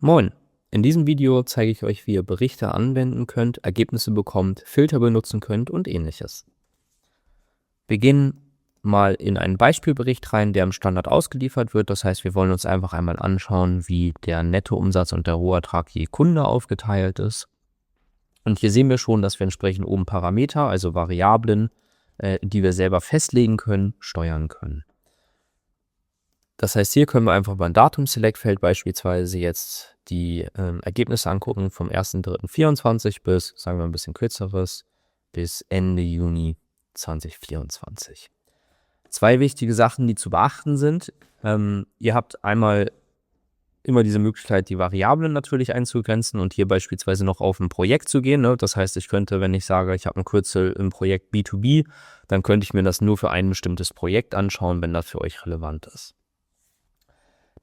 Moin! In diesem Video zeige ich euch, wie ihr Berichte anwenden könnt, Ergebnisse bekommt, Filter benutzen könnt und ähnliches. Wir gehen mal in einen Beispielbericht rein, der im Standard ausgeliefert wird. Das heißt, wir wollen uns einfach einmal anschauen, wie der Nettoumsatz und der Rohertrag je Kunde aufgeteilt ist. Und hier sehen wir schon, dass wir entsprechend oben Parameter, also Variablen, die wir selber festlegen können, steuern können. Das heißt, hier können wir einfach beim Datum-Select-Feld beispielsweise jetzt die Ergebnisse angucken vom 1.3.24 bis, sagen wir ein bisschen kürzeres, bis Ende Juni 2024. Zwei wichtige Sachen, die zu beachten sind. Ihr habt einmal immer diese Möglichkeit, die Variablen natürlich einzugrenzen und hier beispielsweise noch auf ein Projekt zu gehen. Ne? Das heißt, ich könnte, wenn ich sage, ich habe ein Kürzel im Projekt B2B, dann könnte ich mir das nur für ein bestimmtes Projekt anschauen, wenn das für euch relevant ist.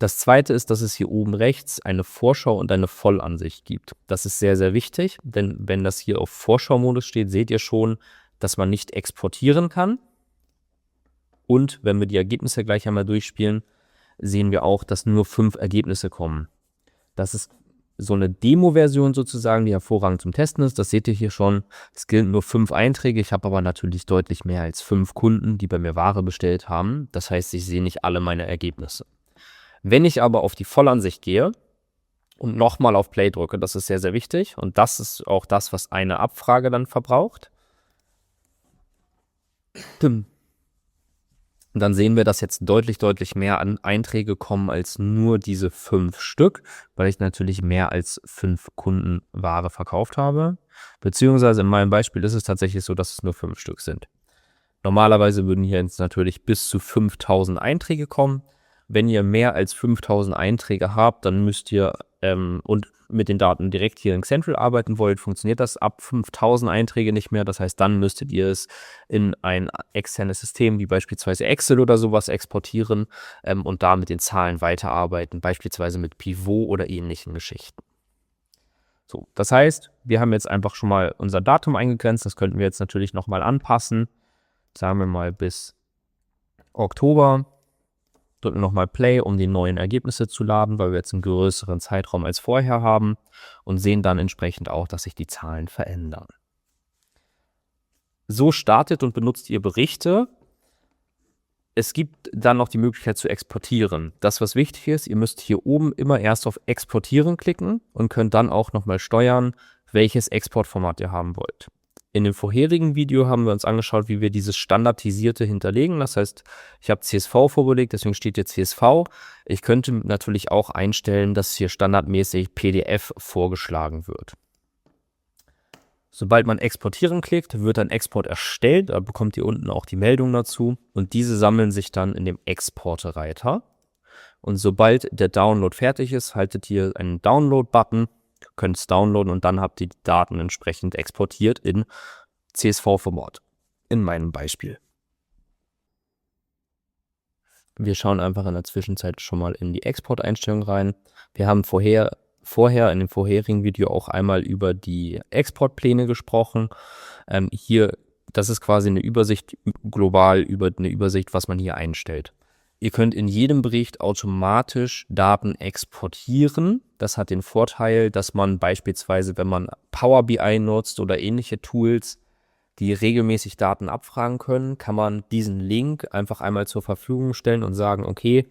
Das zweite ist, dass es hier oben rechts eine Vorschau und eine Vollansicht gibt. Das ist sehr, sehr wichtig, denn wenn das hier auf Vorschau-Modus steht, seht ihr schon, dass man nicht exportieren kann. Und wenn wir die Ergebnisse gleich einmal durchspielen, sehen wir auch, dass nur 5 Ergebnisse kommen. Das ist so eine Demo-Version sozusagen, die hervorragend zum Testen ist. Das seht ihr hier schon. Es gilt nur 5 Einträge. Ich habe aber natürlich deutlich mehr als 5 Kunden, die bei mir Ware bestellt haben. Das heißt, ich sehe nicht alle meine Ergebnisse. Wenn ich aber auf die Vollansicht gehe und nochmal auf Play drücke, das ist sehr, sehr wichtig und das ist auch das, was eine Abfrage dann verbraucht. Und dann sehen wir, dass jetzt deutlich mehr an Einträge kommen als nur diese 5 Stück, weil ich natürlich mehr als 5 Kunden Ware verkauft habe. Beziehungsweise in meinem Beispiel ist es tatsächlich so, dass es nur 5 Stück sind. Normalerweise würden hier jetzt natürlich bis zu 5000 Einträge kommen. Wenn ihr mehr als 5000 Einträge habt, dann müsst ihr und mit den Daten direkt hier in Central arbeiten wollt, funktioniert das ab 5000 Einträge nicht mehr. Das heißt, dann müsstet ihr es in ein externes System wie beispielsweise Excel oder sowas exportieren und da mit den Zahlen weiterarbeiten, beispielsweise mit Pivot oder ähnlichen Geschichten. So, das heißt, wir haben jetzt einfach schon mal unser Datum eingegrenzt. Das könnten wir jetzt natürlich nochmal anpassen. Sagen wir mal bis Oktober. Drücken nochmal Play, um die neuen Ergebnisse zu laden, weil wir jetzt einen größeren Zeitraum als vorher haben und sehen dann entsprechend auch, dass sich die Zahlen verändern. So startet und benutzt ihr Berichte. Es gibt dann noch die Möglichkeit zu exportieren. Das, was wichtig ist, ihr müsst hier oben immer erst auf Exportieren klicken und könnt dann auch nochmal steuern, welches Exportformat ihr haben wollt. In dem vorherigen Video haben wir uns angeschaut, wie wir dieses Standardisierte hinterlegen. Das heißt, ich habe CSV vorbelegt, deswegen steht hier CSV. Ich könnte natürlich auch einstellen, dass hier standardmäßig PDF vorgeschlagen wird. Sobald man Exportieren klickt, wird ein Export erstellt. Da bekommt ihr unten auch die Meldung dazu. Und diese sammeln sich dann in dem Exporte-Reiter. Und sobald der Download fertig ist, haltet ihr einen Download-Button. Könnt es downloaden und dann habt ihr die Daten entsprechend exportiert in CSV-Format. In meinem Beispiel. Wir schauen einfach in der Zwischenzeit schon mal in die Exporteinstellung rein. Wir haben vorher in dem vorherigen Video auch einmal über die Exportpläne gesprochen. Hier, das ist quasi eine Übersicht, global über eine Übersicht, was man hier einstellt. Ihr könnt in jedem Bericht automatisch Daten exportieren. Das hat den Vorteil, dass man beispielsweise, wenn man Power BI nutzt oder ähnliche Tools, die regelmäßig Daten abfragen können, kann man diesen Link einfach einmal zur Verfügung stellen und sagen, okay,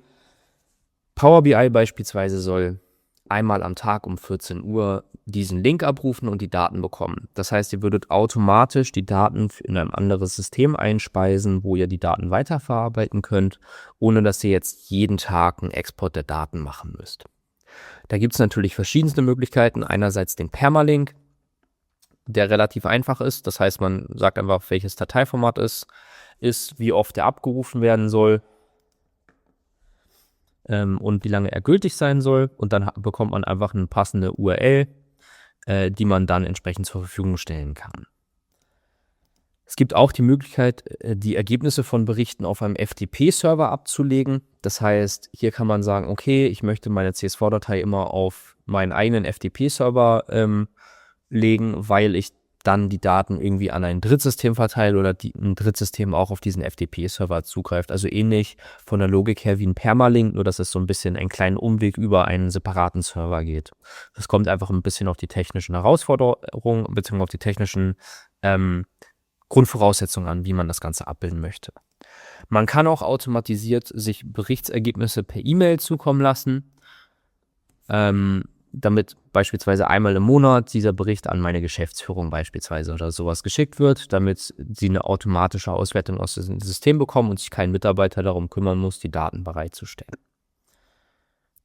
Power BI beispielsweise soll einmal am Tag um 14 Uhr diesen Link abrufen und die Daten bekommen. Das heißt, ihr würdet automatisch die Daten in ein anderes System einspeisen, wo ihr die Daten weiterverarbeiten könnt, ohne dass ihr jetzt jeden Tag einen Export der Daten machen müsst. Da gibt es natürlich verschiedenste Möglichkeiten. Einerseits den Permalink, der relativ einfach ist. Das heißt, man sagt einfach, welches Dateiformat es ist, wie oft der abgerufen werden soll und wie lange er gültig sein soll. Und dann bekommt man einfach eine passende URL, die man dann entsprechend zur Verfügung stellen kann. Es gibt auch die Möglichkeit, die Ergebnisse von Berichten auf einem FTP-Server abzulegen. Das heißt, hier kann man sagen, okay, ich möchte meine CSV-Datei immer auf meinen eigenen FTP-Server legen, weil ich dann die Daten irgendwie an ein Drittsystem verteilt oder ein Drittsystem auch auf diesen FTP-Server zugreift. Also ähnlich von der Logik her wie ein Permalink, nur dass es so ein bisschen einen kleinen Umweg über einen separaten Server geht. Das kommt einfach ein bisschen auf die technischen Herausforderungen bzw. auf die technischen Grundvoraussetzungen an, wie man das Ganze abbilden möchte. Man kann auch automatisiert sich Berichtsergebnisse per E-Mail zukommen lassen, damit beispielsweise einmal im Monat dieser Bericht an meine Geschäftsführung beispielsweise oder sowas geschickt wird, damit sie eine automatische Auswertung aus dem System bekommen und sich kein Mitarbeiter darum kümmern muss, die Daten bereitzustellen.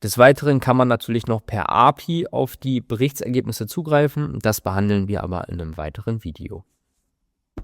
Des Weiteren kann man natürlich noch per API auf die Berichtsergebnisse zugreifen. Das behandeln wir aber in einem weiteren Video.